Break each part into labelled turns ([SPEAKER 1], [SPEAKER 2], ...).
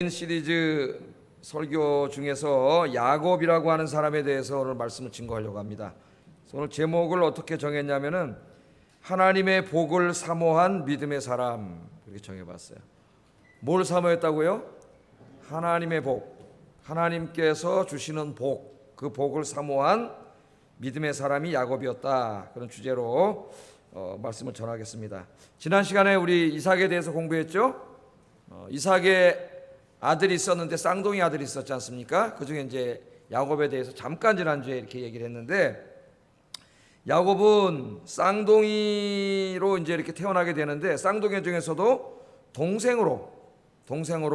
[SPEAKER 1] 시리즈 설교 중에서 야곱이라고 하는 사람에 대해서 오늘 말씀을 증거하려고 합니다. 오늘 제목을 어떻게 정했냐면은 하나님의 복을 사모한 믿음의 사람, 그렇게 정해봤어요. 뭘 사모했다고요? 하나님의 복, 하나님께서 주시는 복, 그 복을 사모한 믿음의 사람이 야곱이었다. 그런 주제로 말씀을 전하겠습니다. 지난 시간에 우리 이삭에 대해서 공부했죠. 이삭의 아들이 있었는데 쌍둥이 아들이 있었지 않습니까? 그 중에 이제 야곱에 대해서 잠깐 지난주에 이렇게 얘기를 했는데, 야곱은 쌍둥이로 이제 이렇게 태어나게 되는데, 쌍둥이 중에서도 동생으로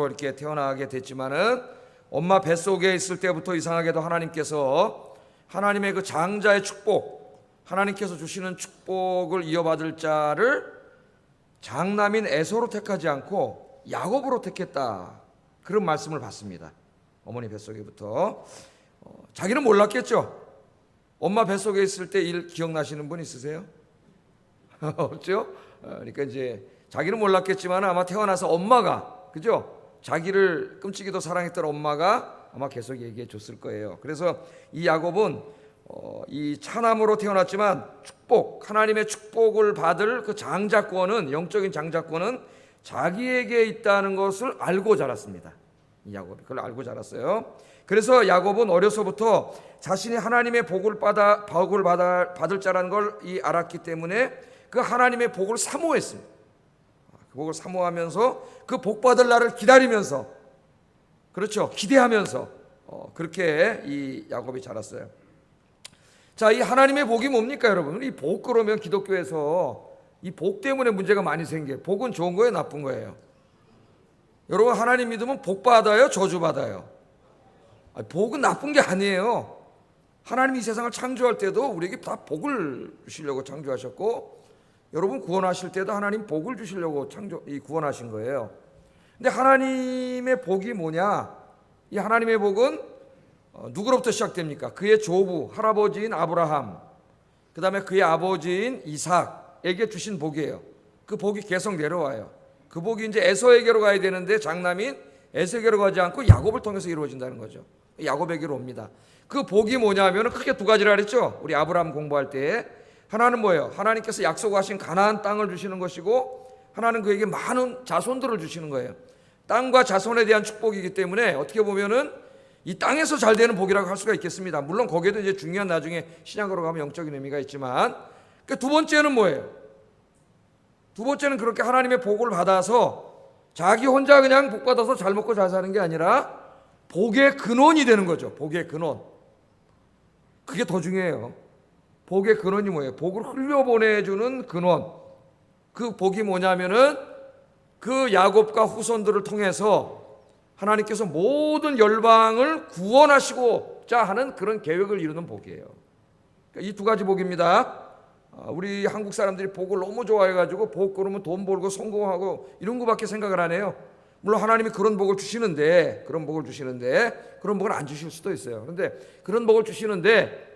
[SPEAKER 1] 이렇게 태어나게 됐지만은, 엄마 뱃속에 있을 때부터 이상하게도 하나님께서 하나님의 그 장자의 축복, 하나님께서 주시는 축복을 이어받을 자를 장남인 에서로 택하지 않고 야곱으로 택했다. 그런 말씀을 받습니다. 어머니 뱃속에부터. 자기는 몰랐겠죠. 엄마 뱃속에 있을 때 일 기억나시는 분 있으세요? 없죠? 그러니까 이제 자기는 몰랐겠지만 아마 태어나서 엄마가, 그죠? 자기를 끔찍이도 사랑했던 엄마가 아마 계속 얘기해 줬을 거예요. 그래서 이 야곱은 이 차남으로 태어났지만 축복, 하나님의 축복을 받을 그 장자권은, 영적인 장자권은 자기에게 있다는 것을 알고 자랐습니다. 이 야곱이 그걸 알고 자랐어요. 그래서 야곱은 어려서부터 자신이 하나님의 복을 받을 자라는 걸 알았기 때문에 그 하나님의 복을 사모했습니다. 그 복을 사모하면서 그 복 받을 날을 기다리면서, 그렇죠, 기대하면서 그렇게 이 야곱이 자랐어요. 자, 이 하나님의 복이 뭡니까, 여러분? 이 복, 그러면 기독교에서 이 복 때문에 문제가 많이 생겨요. 복은 좋은 거예요, 나쁜 거예요? 여러분, 하나님 믿으면 복 받아요, 저주 받아요? 복은 나쁜 게 아니에요. 하나님이 이 세상을 창조할 때도 우리에게 다 복을 주시려고 창조하셨고, 여러분 구원하실 때도 하나님 복을 주시려고 구원하신 거예요. 근데 하나님의 복이 뭐냐? 이 하나님의 복은 누구로부터 시작됩니까? 그의 조부, 할아버지인 아브라함, 그 다음에 그의 아버지인 이삭에게 주신 복이에요. 그 복이 계속 내려와요. 그 복이 이제 에서에게로 가야 되는데 장남인 에서에게로 가지 않고 야곱을 통해서 이루어진다는 거죠. 야곱에게로 옵니다. 그 복이 뭐냐면 크게 두 가지라 그랬죠. 우리 아브라함 공부할 때 하나는 뭐예요? 하나님께서 약속하신 가나안 땅을 주시는 것이고, 하나는 그에게 많은 자손들을 주시는 거예요. 땅과 자손에 대한 축복이기 때문에 어떻게 보면은 이 땅에서 잘 되는 복이라고 할 수가 있겠습니다. 물론 거기에도 이제 중요한, 나중에 신약으로 가면 영적인 의미가 있지만, 그 두 번째는 뭐예요? 두 번째는 그렇게 하나님의 복을 받아서 자기 혼자 그냥 복 받아서 잘 먹고 잘 사는 게 아니라 복의 근원이 되는 거죠. 복의 근원. 그게 더 중요해요. 복의 근원이 뭐예요? 복을 흘려보내주는 근원. 그 복이 뭐냐면은 그 야곱과 후손들을 통해서 하나님께서 모든 열방을 구원하시고자 하는 그런 계획을 이루는 복이에요. 이 두 가지 복입니다. 우리 한국 사람들이 복을 너무 좋아해가지고 복 그러면 돈 벌고 성공하고 이런 거밖에 생각을 안 해요. 물론 하나님이 그런 복을 주시는데 그런 복을 안 주실 수도 있어요. 그런데 그런 복을 주시는데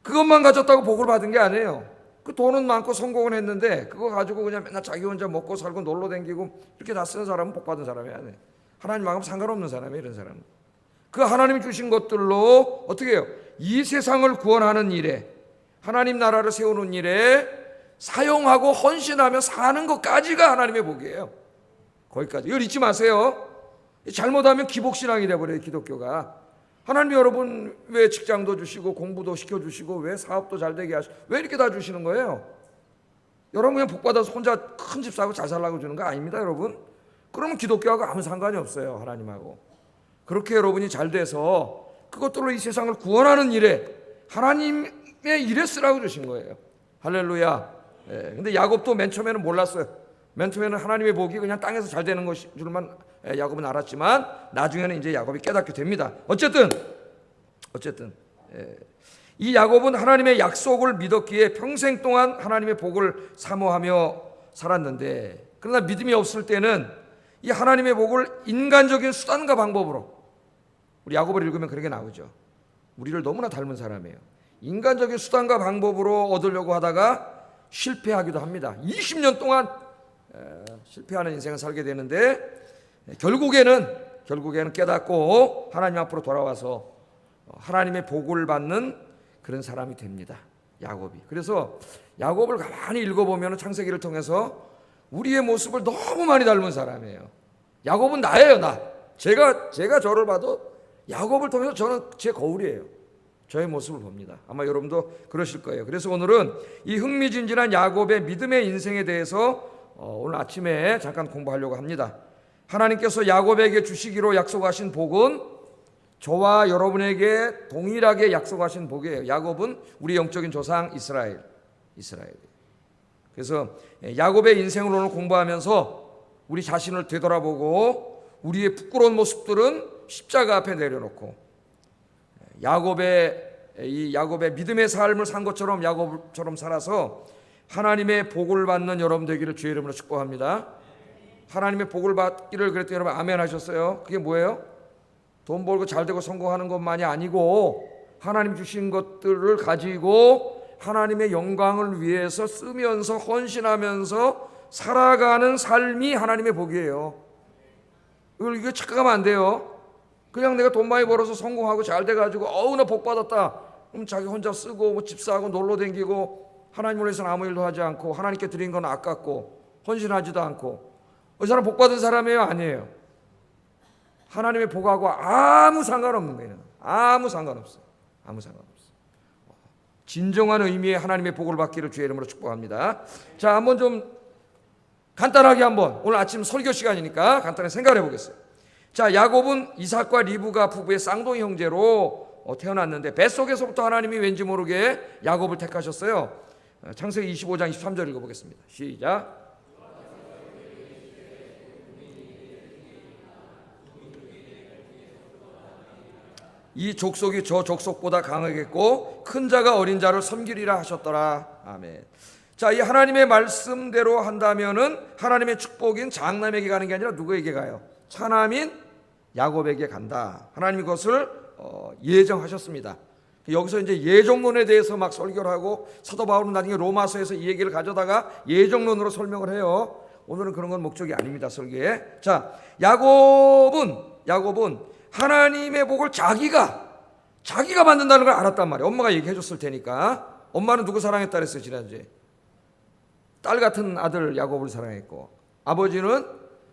[SPEAKER 1] 그것만 가졌다고 복을 받은 게 아니에요. 그 돈은 많고 성공은 했는데 그거 가지고 그냥 맨날 자기 혼자 먹고 살고 놀러 다니고 이렇게 다 쓰는 사람은 복 받은 사람이 아니에요. 하나님하고 상관없는 사람이에요, 이런 사람은. 그 하나님이 주신 것들로 어떻게 해요? 이 세상을 구원하는 일에, 하나님 나라를 세우는 일에 사용하고 헌신하며 사는 것까지가 하나님의 복이에요. 거기까지. 이걸 잊지 마세요. 잘못하면 기복신앙이 되어버려요, 기독교가. 하나님이 여러분 왜 직장도 주시고 공부도 시켜주시고 왜 사업도 잘 되게 하시고 왜 이렇게 다 주시는 거예요? 여러분 그냥 복 받아서 혼자 큰 집 사고 잘 살라고 주는 거 아닙니다, 여러분. 그러면 기독교하고 아무 상관이 없어요, 하나님하고. 그렇게 여러분이 잘 돼서 그것들로 이 세상을 구원하는 일에, 하나님의 일에 쓰라고 주신 거예요. 할렐루야. 근데 야곱도 맨 처음에는 몰랐어요. 맨 처음에는 하나님의 복이 그냥 땅에서 잘 되는 것인 줄만 야곱은 알았지만 나중에는 이제 야곱이 깨닫게 됩니다. 어쨌든 이 야곱은 하나님의 약속을 믿었기에 평생 동안 하나님의 복을 사모하며 살았는데, 그러나 믿음이 없을 때는 이 하나님의 복을 인간적인 수단과 방법으로, 우리 야곱을 읽으면 그렇게 나오죠. 우리를 너무나 닮은 사람이에요. 인간적인 수단과 방법으로 얻으려고 하다가 실패하기도 합니다. 20년 동안 실패하는 인생을 살게 되는데, 결국에는 깨닫고 하나님 앞으로 돌아와서 하나님의 복을 받는 그런 사람이 됩니다. 야곱이. 그래서 야곱을 가만히 읽어보면 창세기를 통해서 우리의 모습을 너무 많이 닮은 사람이에요. 야곱은 나예요, 나. 제가 저를 봐도 야곱을 통해서 저는 제 거울이에요. 저의 모습을 봅니다. 아마 여러분도 그러실 거예요. 그래서 오늘은 이 흥미진진한 야곱의 믿음의 인생에 대해서 오늘 아침에 잠깐 공부하려고 합니다. 하나님께서 야곱에게 주시기로 약속하신 복은 저와 여러분에게 동일하게 약속하신 복이에요. 야곱은 우리 영적인 조상 이스라엘. 그래서 야곱의 인생을 오늘 공부하면서 우리 자신을 되돌아보고 우리의 부끄러운 모습들은 십자가 앞에 내려놓고 야곱의 믿음의 삶을 산 것처럼 야곱처럼 살아서 하나님의 복을 받는 여러분 되기를 주의 이름으로 축복합니다. 하나님의 복을 받기를 그랬더니 여러분 아멘 하셨어요. 그게 뭐예요? 돈 벌고 잘 되고 성공하는 것만이 아니고 하나님 주신 것들을 가지고 하나님의 영광을 위해서 쓰면서 헌신하면서 살아가는 삶이 하나님의 복이에요. 이거 착각하면 안 돼요. 그냥 내가 돈 많이 벌어서 성공하고 잘 돼가지고 나 복 받았다. 그럼 자기 혼자 쓰고 뭐 집 사고 놀러 다니고 하나님을 위해서는 아무 일도 하지 않고 하나님께 드린 건 아깝고 헌신하지도 않고 이 사람 복 받은 사람이에요? 아니에요. 하나님의 복하고 아무 상관없는 거예요. 아무 상관없어요. 진정한 의미의 하나님의 복을 받기를 주의 이름으로 축복합니다. 자, 한번 좀 간단하게 오늘 아침 설교 시간이니까 간단히 생각해 보겠어요. 자, 야곱은 이삭과 리브가 부부의 쌍둥이 형제로 태어났는데 뱃속에서부터 하나님이 왠지 모르게 야곱을 택하셨어요. 창세기 25장 23절 읽어보겠습니다. 시작. 이 족속이 저 족속보다 강하겠고 큰 자가 어린 자를 섬기리라 하셨더라. 아멘. 자, 이 하나님의 말씀대로 한다면은 하나님의 축복인 장남에게 가는 게 아니라 누구에게 가요? 차남인 야곱에게 간다. 하나님이 그것을 예정하셨습니다. 여기서 이제 예정론에 대해서 막 설교를 하고 사도 바울은 나중에 로마서에서 이 얘기를 가져다가 예정론으로 설명을 해요. 오늘은 그런 건 목적이 아닙니다, 설교에. 자, 야곱은 하나님의 복을 자기가 만든다는 걸 알았단 말이에요. 엄마가 얘기해 줬을 테니까. 엄마는 누구 사랑했다 그랬어요, 지난주에? 딸 같은 아들 야곱을 사랑했고, 아버지는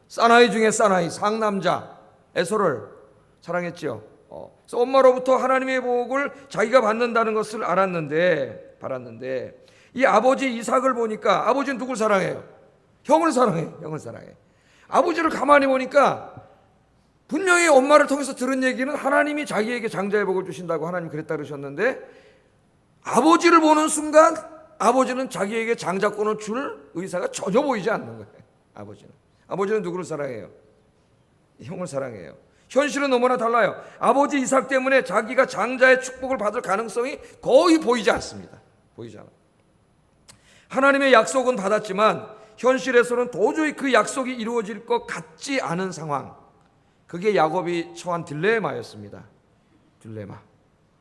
[SPEAKER 1] 사나이 중에 사나이, 상남자 에서를 사랑했죠. 그래서 엄마로부터 하나님의 복을 자기가 받는다는 것을 알았는데 이 아버지 이삭을 보니까 아버지는 누굴 사랑해요? 형을 사랑해. 아버지를 가만히 보니까 분명히 엄마를 통해서 들은 얘기는 하나님이 자기에게 장자의 복을 주신다고 하나님 그랬다 그러셨는데 아버지를 보는 순간 아버지는 자기에게 장자권을 줄 의사가 전혀 보이지 않는 거예요. 아버지는 누구를 사랑해요? 형을 사랑해요. 현실은 너무나 달라요. 아버지 이삭 때문에 자기가 장자의 축복을 받을 가능성이 거의 보이지 않습니다. 하나님의 약속은 받았지만 현실에서는 도저히 그 약속이 이루어질 것 같지 않은 상황. 그게 야곱이 처한 딜레마였습니다.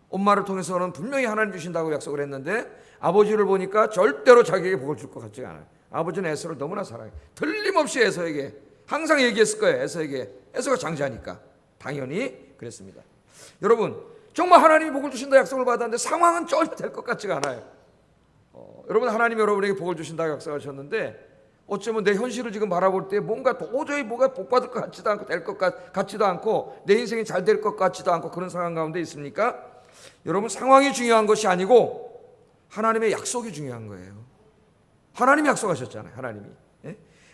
[SPEAKER 1] 엄마를 통해서는 분명히 하나님 주신다고 약속을 했는데 아버지를 보니까 절대로 자기에게 복을 줄 것 같지가 않아요. 아버지는 에서를 너무나 사랑해요. 틀림없이 에서에게 항상 얘기했을 거예요. 에서가 장자니까 당연히 그랬습니다. 여러분, 정말 하나님이 복을 주신다 약속을 받았는데 상황은 전혀 될 것 같지가 않아요. 여러분, 하나님이 여러분에게 복을 주신다고 약속하셨는데 어쩌면 내 현실을 지금 바라볼 때 도저히 뭐가 복 받을 것 같지도 않고 될 것 같지도 않고 내 인생이 잘 될 것 같지도 않고 그런 상황 가운데 있습니까? 여러분, 상황이 중요한 것이 아니고 하나님의 약속이 중요한 거예요. 하나님이 약속하셨잖아요.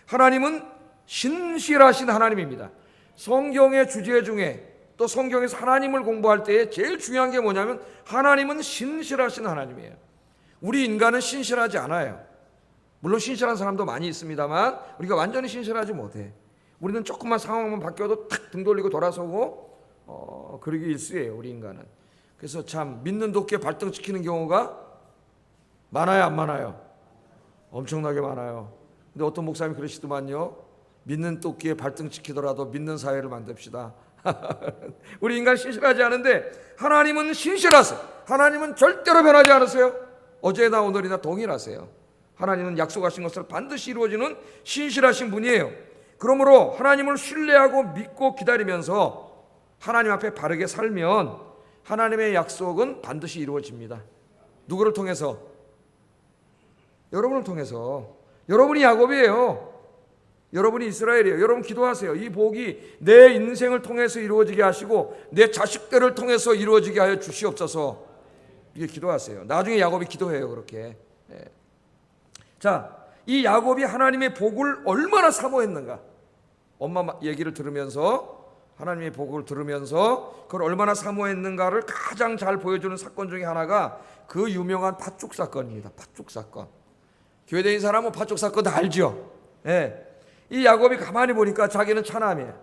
[SPEAKER 1] 하나님은 신실하신 하나님입니다. 성경의 주제 중에 또 성경에서 하나님을 공부할 때 제일 중요한 게 뭐냐면 하나님은 신실하신 하나님이에요. 우리 인간은 신실하지 않아요. 물론 신실한 사람도 많이 있습니다만 우리가 완전히 신실하지 못해. 우리는 조금만 상황만 바뀌어도 탁 등 돌리고 돌아서고 그러기 일쑤예요, 우리 인간은. 그래서 참 믿는 도끼에 발등 찍히는 경우가 많아요, 안 많아요? 엄청나게 많아요. 근데 어떤 목사님이 그러시더만요. 믿는 도끼에 발등 찍히더라도 믿는 사회를 만듭시다. 우리 인간 신실하지 않은데 하나님은 신실하세요. 하나님은 절대로 변하지 않으세요. 어제나 오늘이나 동일하세요. 하나님은 약속하신 것을 반드시 이루어지는 신실하신 분이에요. 그러므로 하나님을 신뢰하고 믿고 기다리면서 하나님 앞에 바르게 살면 하나님의 약속은 반드시 이루어집니다. 누구를 통해서? 여러분을 통해서. 여러분이 야곱이에요. 여러분이 이스라엘이에요. 여러분 기도하세요. 이 복이 내 인생을 통해서 이루어지게 하시고 내 자식들을 통해서 이루어지게 하여 주시옵소서. 이게 기도하세요. 나중에 야곱이 기도해요. 그렇게. 자, 이 야곱이 하나님의 복을 얼마나 사모했는가. 엄마 얘기를 들으면서, 하나님의 복을 들으면서 그걸 얼마나 사모했는가를 가장 잘 보여주는 사건 중에 하나가 그 유명한 팥죽 사건입니다. 팥죽 사건. 교회 다니는 사람은 팥죽 사건 다 알죠. 이 야곱이 가만히 보니까 자기는 차남이에요.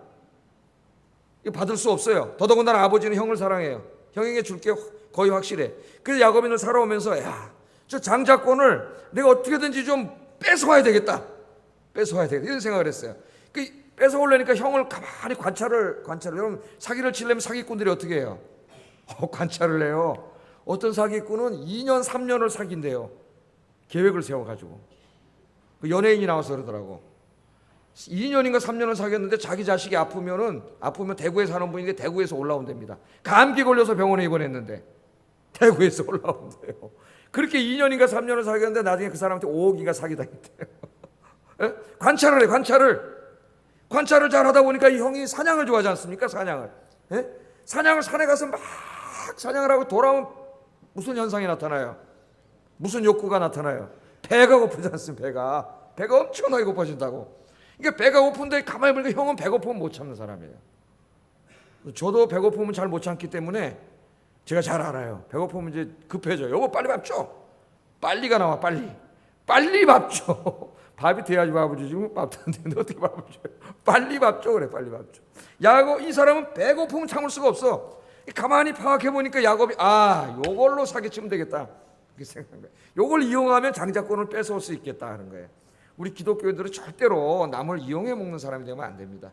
[SPEAKER 1] 이거 받을 수 없어요. 더더군다나 아버지는 형을 사랑해요. 형에게 줄 게 거의 확실해. 그래서 야곱이 늘 살아오면서 저 장자권을 내가 어떻게든지 좀 뺏어와야 되겠다. 이런 생각을 했어요. 뺏어오려니까 형을 가만히 관찰을. 여러분 사기를 치려면 사기꾼들이 어떻게 해요? 관찰을 해요. 어떤 사기꾼은 2년 3년을 사귄대요. 계획을 세워가지고. 그 연예인이 나와서 그러더라고. 2년인가 3년을 사귀었는데 자기 자식이 아프면 대구에 사는 분인데 대구에서 올라온답니다. 감기 걸려서 병원에 입원했는데 대구에서 올라온대요. 그렇게 2년인가 3년을 사귀었는데 나중에 그 사람한테 5억인가 사기당했대요. 관찰을 해. 관찰을 잘 하다 보니까 이 형이 사냥을 좋아하지 않습니까? 사냥을 산에 가서 막 사냥을 하고 돌아오면 무슨 현상이 나타나요? 무슨 욕구가 나타나요? 배가 고프지 않습니까? 배가 엄청나게 고파진다고. 그러니까 배가 고픈데 가만히 보니까 형은 배고프면 못 참는 사람이에요. 저도 배고프면 잘 못 참기 때문에 제가 잘 알아요. 배고프면 이제 급해져요. 여보 빨리 밥 줘. 빨리가 나와. 빨리 밥 줘. 밥이 돼야지 밥을 주지. 밥도 안 되는데 어떻게 밥을 줘요? 빨리 밥 줘. 그래. 빨리 밥 줘. 야곱, 이 사람은 배고프면 참을 수가 없어. 가만히 파악해 보니까 야곱이 요걸로 사기치면 되겠다. 그렇게 생각한 거예요. 요걸 이용하면 장자권을 뺏어올 수 있겠다 하는 거예요. 우리 기독교인들은 절대로 남을 이용해 먹는 사람이 되면 안 됩니다.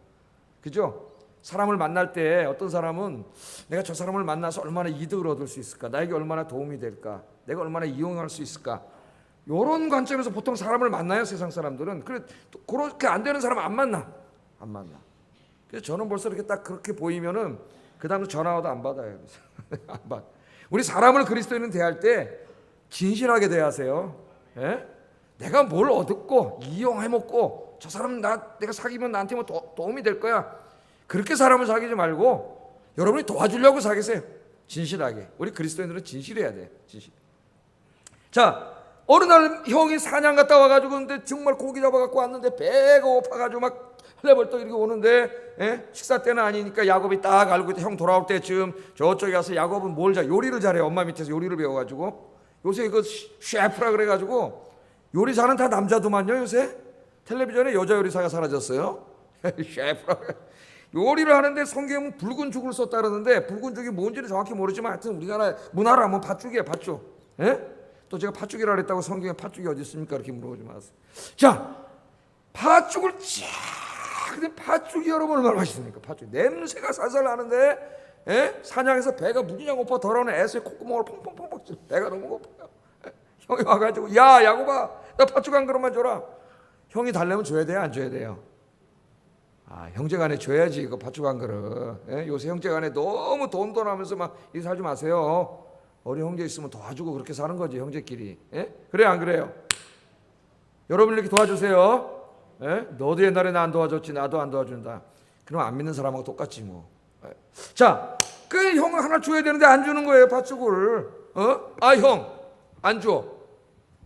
[SPEAKER 1] 그죠? 사람을 만날 때 어떤 사람은 내가 저 사람을 만나서 얼마나 이득을 얻을 수 있을까? 나에게 얼마나 도움이 될까? 내가 얼마나 이용할 수 있을까? 이런 관점에서 보통 사람을 만나요. 세상 사람들은. 그렇게 안 되는 사람 안 만나. 그래서 저는 벌써 이렇게 딱 그렇게 보이면은 그 다음에 전화와도 안 받아요. 안 받아. 우리 사람을 그리스도인은 대할 때 진실하게 대하세요. 내가 뭘 얻었고 이용해먹고 저 사람 내가 사귀면 나한테 뭐 도움이 될 거야. 그렇게 사람을 사귀지 말고 여러분이 도와주려고 사귀세요. 진실하게. 우리 그리스도인들은 진실해야 돼. 진실. 자, 어느 날 형이 사냥 갔다 와가지고 근데 정말 고기 잡아갖고 왔는데 배가 고파가지고 막 헐레벌떡 이렇게 오는데 식사 때는 아니니까 야곱이 딱 알고 있다. 형 돌아올 때쯤 저쪽에 가서 야곱은 요리를 잘해요. 엄마 밑에서 요리를 배워가지고 요새 그 셰프라 그래가지고 요리 잘하는 다 남자도만요. 요새 텔레비전에 여자 요리사가 사라졌어요. 셰프라 요리를 하는데 성경은 붉은 죽을 썼다 그러는데 붉은 죽이 뭔지는 정확히 모르지만 하여튼 우리나라 문화로 하면 팥죽이에요. 팥죽. 또 제가 팥죽이라 그랬다고 성경에 팥죽이 어디 있습니까? 이렇게 물어보지 마세요. 자, 팥죽을 근데 팥죽이 여러분 얼마나 맛있습니까? 팥죽 냄새가 살살 나는데 사냥에서 배가 무지장 고파 돌아오는 애수의 콧구멍을 펑펑펑펑 찌르 배가 너무 고파요. 형이 와가지고 야 야곱아 나 팥죽 한 그릇만 줘라. 형이 달래면 줘야 돼요? 안 줘야 돼요? 형제간에 줘야지. 그 팥죽 한 그릇. 요새 형제간에 너무 돈 하면서 막 이 살지 마세요. 어린 형제 있으면 도와주고 그렇게 사는 거지 형제끼리. 그래 안 그래요? 여러분 이렇게 도와주세요. 너도 옛날에 나 안 도와줬지. 나도 안 도와준다. 그럼 안 믿는 사람하고 똑같지 뭐. 자, 그 형 하나 줘야 되는데 안 주는 거예요 팥죽을. 형 안 줘.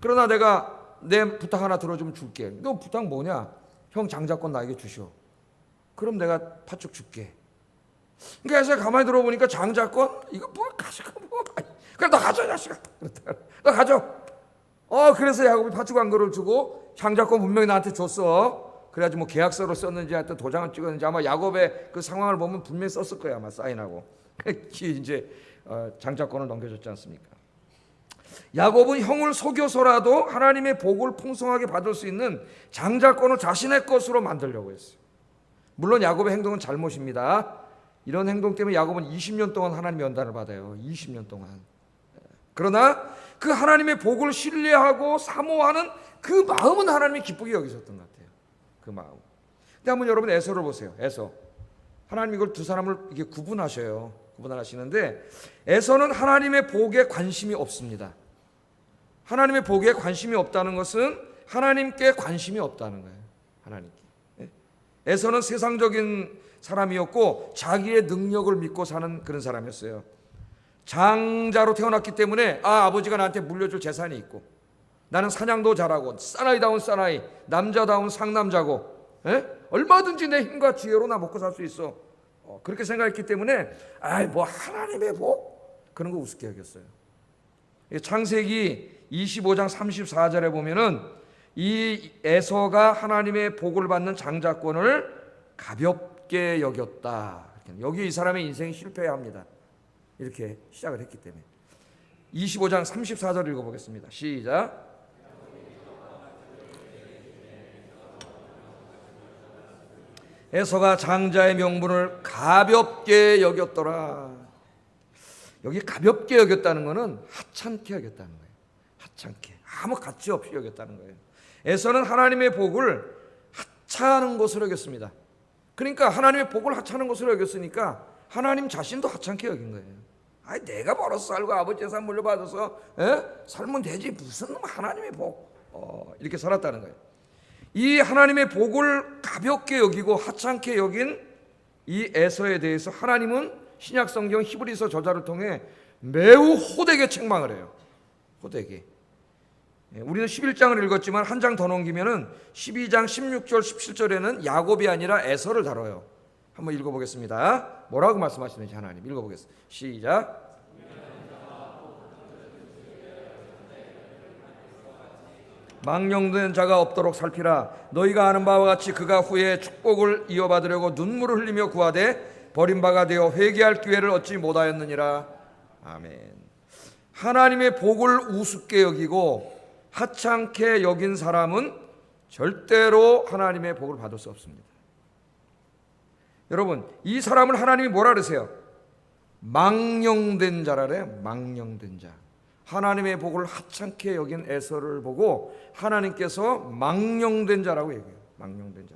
[SPEAKER 1] 그러나 내가 내 부탁 하나 들어주면 줄게. 너 부탁 뭐냐? 형 장자권 나에게 주셔. 그럼 내가 팥죽 줄게. 그래서 가만히 들어보니까 장자권? 이거 뭐 가져가 뭐. 그래 너 가져 자식아. 너 가져. 그래서 야곱이 팥죽 한 그릇을 주고 장자권 분명히 나한테 줬어. 그래가지고 뭐 계약서로 썼는지 하여튼 도장을 찍었는지 아마 야곱의 그 상황을 보면 분명히 썼을 거야 아마 사인하고. 이제 장자권을 넘겨줬지 않습니까? 야곱은 형을 속여서라도 하나님의 복을 풍성하게 받을 수 있는 장자권을 자신의 것으로 만들려고 했어요. 물론 야곱의 행동은 잘못입니다. 이런 행동 때문에 야곱은 20년 동안 하나님의 연단을 받아요. 20년 동안. 그러나 그 하나님의 복을 신뢰하고 사모하는 그 마음은 하나님이 기쁘게 여기셨던 것 같아요. 그 마음. 근데 한번 여러분 에서를 보세요. 에서. 하나님 이걸 두 사람을 이게 구분하셔요. 구분하시는데 에서는 하나님의 복에 관심이 없습니다. 하나님의 복에 관심이 없다는 것은 하나님께 관심이 없다는 거예요. 하나님께. 에서는 세상적인 사람이었고 자기의 능력을 믿고 사는 그런 사람이었어요. 장자로 태어났기 때문에 아버지가 나한테 물려줄 재산이 있고 나는 사냥도 잘하고 사나이다운 사나이, 남자다운 상남자고 얼마든지 내 힘과 지혜로 나 먹고 살 수 있어. 그렇게 생각했기 때문에 뭐 하나님의 복? 그런 거 우습게 여겼어요. 창세기 25장 34절에 보면은 이 에서가 하나님의 복을 받는 장자권을 가볍게 여겼다. 여기 이 사람의 인생이 실패합니다. 이렇게 시작을 했기 때문에 25장 34절 읽어보겠습니다. 시작. 에서가 장자의 명분을 가볍게 여겼더라. 여기 가볍게 여겼다는 것은 하찮게 여겼다는 거예요. 하찮게, 아무 가치 없이 여겼다는 거예요. 에서는 하나님의 복을 하찮은 것으로 여겼습니다. 그러니까 하나님의 복을 하찮은 것으로 여겼으니까 하나님 자신도 하찮게 여긴 거예요. 내가 벌어서 살고 아버지 재산 물려받아서 살면 되지 무슨 하나님의 복 이렇게 살았다는 거예요. 이 하나님의 복을 가볍게 여기고 하찮게 여긴 이 에서에 대해서 하나님은 신약성경 히브리서 저자를 통해 매우 호되게 책망을 해요. 호되게. 우리는 11장을 읽었지만 한 장 더 넘기면은 12장 16절 17절에는 야곱이 아니라 에서를 다뤄요. 한번 읽어보겠습니다. 뭐라고 말씀하시는지 하나님 읽어보겠습니다. 시작. 망령된 자가 없도록 살피라. 너희가 아는 바와 같이 그가 후에 축복을 이어받으려고 눈물을 흘리며 구하되 버림바가 되어 회개할 기회를 얻지 못하였느니라. 아멘. 하나님의 복을 우습게 여기고 하찮게 여긴 사람은 절대로 하나님의 복을 받을 수 없습니다. 여러분, 이 사람을 하나님이 뭐라 그러세요? 망령된 자라래요. 망령된 자. 하나님의 복을 하찮게 여긴 에서를 보고 하나님께서 망령된 자라고 얘기해요. 망령된 자.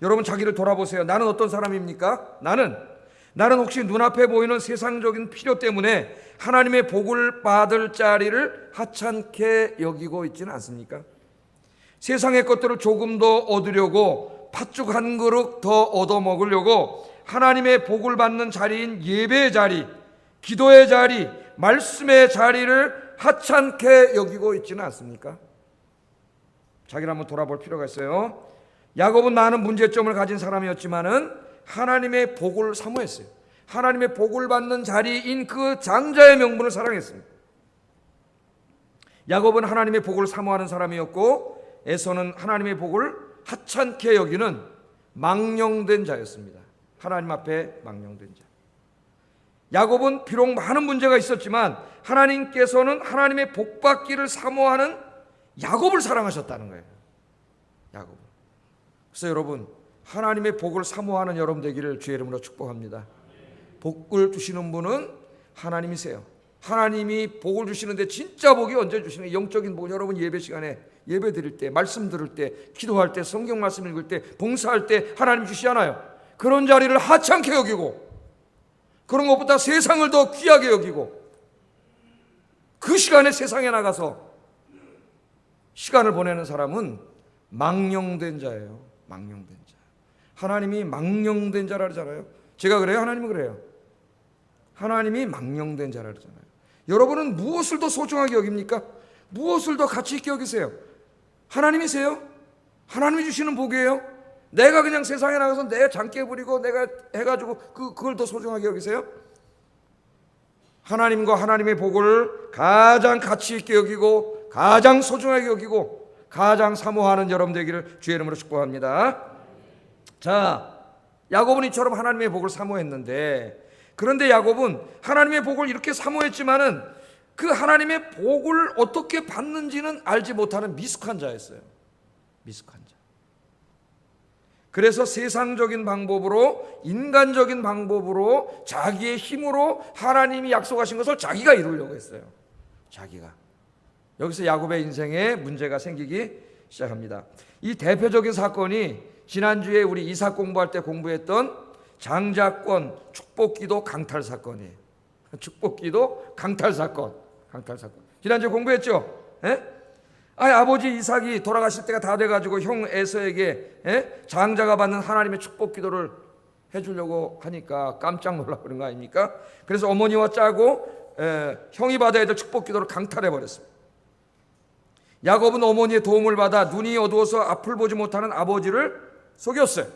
[SPEAKER 1] 여러분 자기를 돌아보세요. 나는 어떤 사람입니까? 나는 혹시 눈앞에 보이는 세상적인 필요 때문에 하나님의 복을 받을 자리를 하찮게 여기고 있지는 않습니까? 세상의 것들을 조금 더 얻으려고 팥죽 한 그릇 더 얻어먹으려고 하나님의 복을 받는 자리인 예배의 자리, 기도의 자리, 말씀의 자리를 하찮게 여기고 있지는 않습니까? 자기를 한번 돌아볼 필요가 있어요. 야곱은 많은 문제점을 가진 사람이었지만은 하나님의 복을 사모했어요. 하나님의 복을 받는 자리인 그 장자의 명분을 사랑했습니다. 야곱은 하나님의 복을 사모하는 사람이었고 에서는 하나님의 복을 하찮게 여기는 망령된 자였습니다. 하나님 앞에 망령된 자. 야곱은 비록 많은 문제가 있었지만 하나님께서는 하나님의 복 받기를 사모하는 야곱을 사랑하셨다는 거예요. 야곱. 그래서 여러분 하나님의 복을 사모하는 여러분 되기를 주의 이름으로 축복합니다. 복을 주시는 분은 하나님이세요. 하나님이 복을 주시는데 진짜 복이 언제 주시는 영적인 복. 여러분 예배 시간에 예배 드릴 때, 말씀 들을 때, 기도할 때, 성경 말씀 읽을 때, 봉사할 때 하나님 주시잖아요. 그런 자리를 하찮게 여기고 그런 것보다 세상을 더 귀하게 여기고 그 시간에 세상에 나가서 시간을 보내는 사람은 망령된 자예요. 망령된 자. 하나님이 망령된 자라 그러잖아요. 제가 그래요? 하나님은 그래요. 하나님이 망령된 자라 그러잖아요. 여러분은 무엇을 더 소중하게 여깁니까? 무엇을 더 가치 있게 여기세요? 하나님이세요? 하나님이 주시는 복이에요? 내가 그냥 세상에 나가서 내 장깨 부리고 내가 해가지고 그걸 더 소중하게 여기세요? 하나님과 하나님의 복을 가장 가치 있게 여기고 가장 소중하게 여기고 가장 사모하는 여러분 되기를 주의 이름으로 축복합니다. 자, 야곱은 이처럼 하나님의 복을 사모했는데 그런데 야곱은 하나님의 복을 이렇게 사모했지만은 그 하나님의 복을 어떻게 받는지는 알지 못하는 미숙한 자였어요. 미숙한 자. 그래서 세상적인 방법으로 인간적인 방법으로 자기의 힘으로 하나님이 약속하신 것을 자기가 이루려고 했어요. 자기가. 여기서 야곱의 인생에 문제가 생기기 시작합니다. 이 대표적인 사건이 지난주에 우리 이삭 공부할 때 공부했던 장자권 축복기도 강탈 사건이에요. 축복기도 강탈 사건. 지난주에 공부했죠? 아버지 이삭이 돌아가실 때가 다 돼가지고 형 에서에게 장자가 받는 하나님의 축복기도를 해주려고 하니까 깜짝 놀라버린 거 아닙니까? 그래서 어머니와 짜고 형이 받아야 될 축복기도를 강탈해버렸습니다. 야곱은 어머니의 도움을 받아 눈이 어두워서 앞을 보지 못하는 아버지를 속였어요.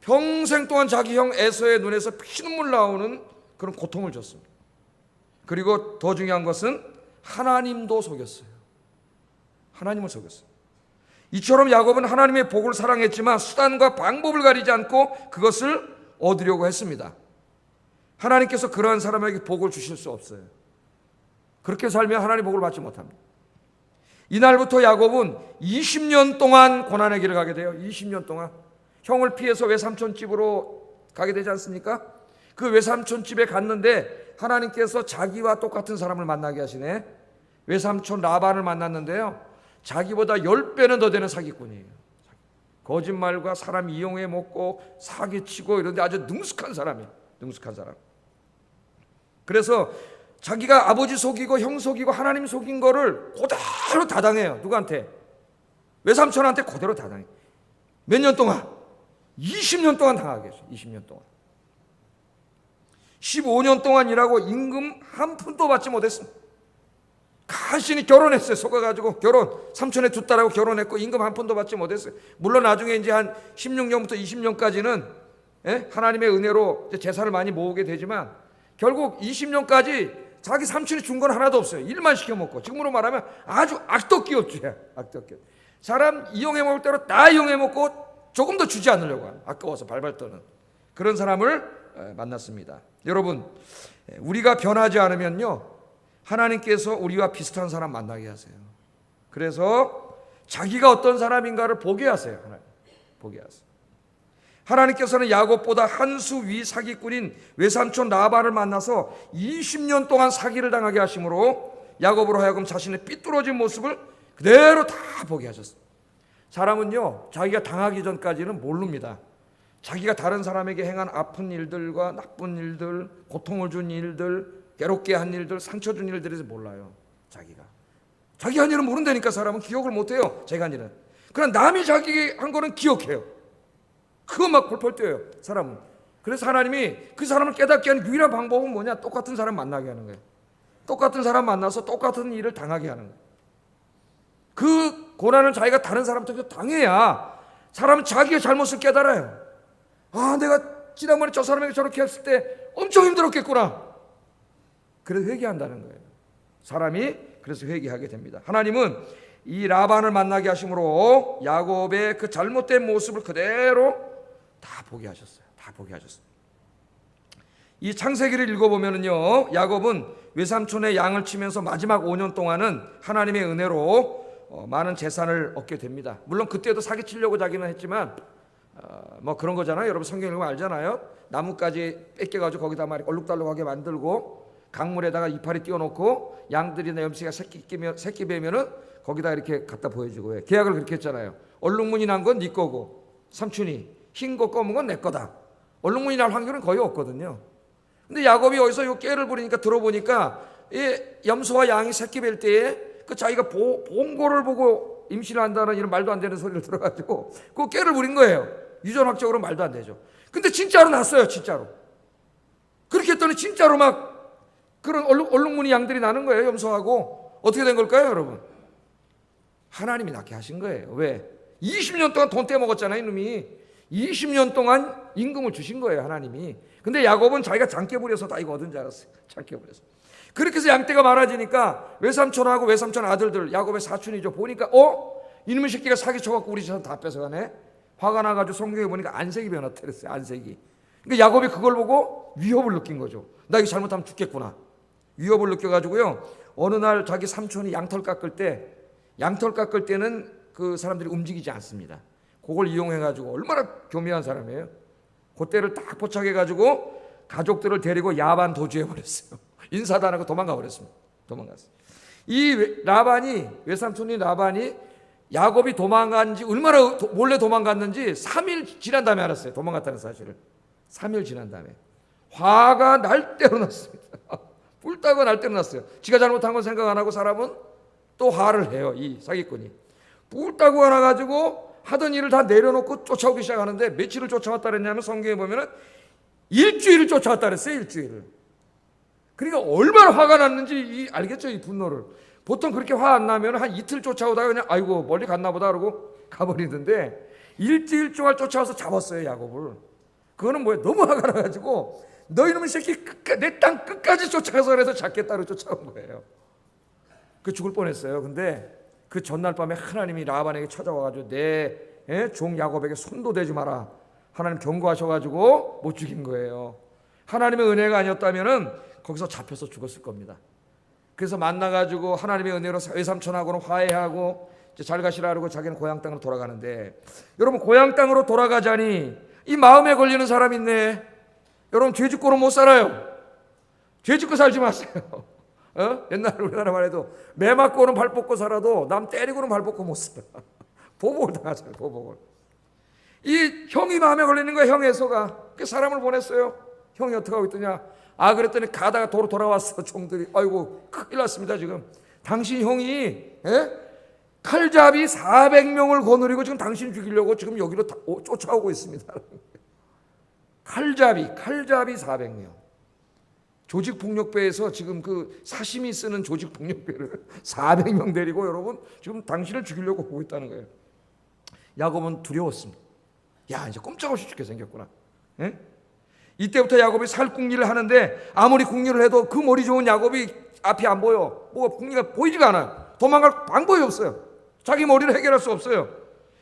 [SPEAKER 1] 평생 동안 자기 형 에서의 눈에서 피눈물 나오는 그런 고통을 줬습니다. 그리고 더 중요한 것은 하나님도 속였어요. 하나님을 속였어요. 이처럼 야곱은 하나님의 복을 사랑했지만 수단과 방법을 가리지 않고 그것을 얻으려고 했습니다. 하나님께서 그러한 사람에게 복을 주실 수 없어요. 그렇게 살면 하나님 복을 받지 못합니다. 이날부터 야곱은 20년 동안 고난의 길을 가게 돼요. 20년 동안 형을 피해서 외삼촌 집으로 가게 되지 않습니까? 그 외삼촌 집에 갔는데 하나님께서 자기와 똑같은 사람을 만나게 하시네. 외삼촌 라반을 만났는데요, 자기보다 10배는 더 되는 사기꾼이에요. 거짓말과 사람 이용해 먹고 사기치고 이런데 아주 능숙한 사람이에요. 그래서 자기가 아버지 속이고 형 속이고 하나님 속인 거를 그대로 다 당해요. 누구한테? 외삼촌한테 그대로 다 당해요. 몇 년 동안? 20년 동안 당하게 했어요. 20년 동안. 15년 동안 일하고 임금 한 푼도 받지 못했습니다. 간신히 결혼했어요. 속아가지고 삼촌의 두 딸하고 결혼했고 임금 한 푼도 받지 못했어요. 물론 나중에 이제 한 16년부터 20년까지는 하나님의 은혜로 재산을 많이 모으게 되지만 결국 20년까지 자기 삼촌이 준 건 하나도 없어요. 일만 시켜먹고, 지금으로 말하면 아주 악덕기였죠. 사람 이용해 먹을 대로 다 이용해 먹고 조금 더 주지 않으려고 하는, 아까워서 발발 떠는 그런 사람을 만났습니다. 여러분, 우리가 변하지 않으면요, 하나님께서 우리와 비슷한 사람 만나게 하세요. 그래서 자기가 어떤 사람인가를 보게 하세요. 보게 하세요. 하나님께서는 야곱보다 한 수 위 사기꾼인 외삼촌 라반을 만나서 20년 동안 사기를 당하게 하심으로 야곱으로 하여금 자신의 삐뚤어진 모습을 그대로 다 보게 하셨어요. 사람은요, 자기가 당하기 전까지는 모릅니다. 자기가 다른 사람에게 행한 아픈 일들과 나쁜 일들, 고통을 준 일들, 괴롭게 한 일들, 상처 준 일들에 대해서 몰라요. 자기 한 일은 모른다니까. 사람은 기억을 못해요. 자기 한 일은. 그러나 남이 자기 한 거는 기억해요. 그거 막 펄펄 뛰어요, 사람은. 그래서 하나님이 그 사람을 깨닫게 하는 유일한 방법은 뭐냐? 똑같은 사람 만나게 하는 거예요. 똑같은 사람 만나서 똑같은 일을 당하게 하는 거예요. 그 고난을 자기가 다른 사람한테 당해야 사람은 자기의 잘못을 깨달아요. 내가 지난번에 저 사람에게 저렇게 했을 때 엄청 힘들었겠구나. 그래서 회개한다는 거예요. 사람이 그래서 회개하게 됩니다. 하나님은 이 라반을 만나게 하심으로 야곱의 그 잘못된 모습을 그대로 다 보게 하셨어요. 이 창세기를 읽어보면요, 야곱은 외삼촌의 양을 치면서 마지막 5년 동안은 하나님의 은혜로 많은 재산을 얻게 됩니다. 물론 그때도 사기치려고 자기는 했지만 뭐 그런 거잖아요. 여러분 성경 읽으면 알잖아요. 나뭇가지 뺏겨가지고 거기다 말이 얼룩달룩하게 만들고 강물에다가 이파리 띄워놓고 양들이나 염소가 새끼 베면은 거기다 이렇게 갖다 보여주고, 계약을 그렇게 했잖아요. 얼룩무늬 난 건 네 거고, 삼촌이 흰 거 검은 건 내 거다. 얼룩무늬 날 확률은 거의 없거든요. 근데 야곱이 어디서 이 깨를 부리니까 들어보니까 이 염소와 양이 새끼 뵐 때에 그 자기가 봉고를 보고 임신을 한다는 이런 말도 안 되는 소리를 들어가지고 그 깨를 부린 거예요. 유전학적으로 말도 안 되죠. 근데 진짜로 났어요. 진짜로. 그렇게 했더니 진짜로 막 그런 얼룩무늬 양들이 나는 거예요. 염소하고. 어떻게 된 걸까요, 여러분? 하나님이 낳게 하신 거예요. 왜? 20년 동안 돈 떼먹었잖아요, 이놈이. 20년 동안 임금을 주신 거예요, 하나님이. 근데 야곱은 자기가 장깨 부려서 다 이거 얻은 줄 알았어요. 장깨 부려서. 그렇게 해서 양떼가 많아지니까 외삼촌하고 외삼촌 아들들, 야곱의 사촌이죠. 보니까 이놈의 새끼가 사기쳐갖고 우리 재산 다 뺏어가네. 화가 나가지고 성경에 보니까 안색이 변했다 그랬어요. 안색이. 그러니까 야곱이 그걸 보고 위협을 느낀 거죠. 나 이거 잘못하면 죽겠구나. 위협을 느껴가지고요, 어느 날 자기 삼촌이 양털 깎을 때는 그 사람들이 움직이지 않습니다. 그걸 이용해가지고, 얼마나 교묘한 사람이에요. 그때를 딱 포착해가지고 가족들을 데리고 야반 도주해버렸어요. 인사도 안 하고 도망가 버렸습니다. 이 라반이, 외삼촌인 라반이 야곱이 도망간 지 얼마나 몰래 도망갔는지 3일 지난 다음에 알았어요. 도망갔다는 사실을. 3일 지난 다음에 화가 날 대로 났습니다. 뿔따고 날 대로 났어요. 지가 잘못한 건 생각 안 하고 사람은 또 화를 해요. 이 사기꾼이 뿔따고 나가지고 하던 일을 다 내려놓고 쫓아오기 시작하는데, 며칠을 쫓아왔다 그랬냐면 성경에 보면은 일주일을 쫓아왔다 그랬어요. 일주일을. 그러니까 얼마나 화가 났는지 알겠죠, 이 분노를. 보통 그렇게 화 안 나면 한 이틀 쫓아오다가 그냥 아이고 멀리 갔나 보다 그러고 가버리는데, 일주일 동안 쫓아와서 잡았어요, 야곱을. 그거는 뭐예요? 너무 화가 나가지고 너 이놈의 새끼 내 땅 끝까지 쫓아가서 그래서 잡겠다고 쫓아온 거예요. 그 죽을 뻔했어요. 근데 그 전날 밤에 하나님이 라반에게 찾아와가지고 내 종 야곱에게 손도 대지 마라. 하나님 경고하셔가지고 못 죽인 거예요. 하나님의 은혜가 아니었다면은 거기서 잡혀서 죽었을 겁니다. 그래서 만나가지고 하나님의 은혜로 외삼촌하고는 화해하고 이제 잘 가시라 그러고 자기는 고향 땅으로 돌아가는데, 여러분 고향 땅으로 돌아가자니 이 마음에 걸리는 사람 있네. 여러분 죄 짓고는 못 살아요. 죄 짓고 살지 마세요. 옛날에 우리나라 말해도 매 맞고는 발 뻗고 살아도 남 때리고는 발 뻗고 못 살아. 보복을 당하잖아요. 보복을. 이 형이 마음에 걸리는 거야. 형 에서가 그 사람을 보냈어요. 형이 어떻게 하고 있더냐. 그랬더니 가다가 도로 돌아왔어. 종들이 아이고 큰일 났습니다. 지금 당신 형이 칼잡이 400명을 거느리고 지금 당신 죽이려고 지금 여기로 쫓아오고 있습니다. 칼잡이 400명. 조직폭력배에서 지금 그 사시미 쓰는 조직폭력배를 400명 데리고 여러분 지금 당신을 죽이려고 보고 있다는 거예요. 야곱은 두려웠습니다. 야, 이제 꼼짝없이 죽게 생겼구나. 이때부터 야곱이 살궁리를 하는데, 아무리 궁리를 해도 그 머리 좋은 야곱이 앞이 안 보여. 뭐가 궁리가 보이지가 않아요. 도망갈 방법이 없어요. 자기 머리를 해결할 수 없어요.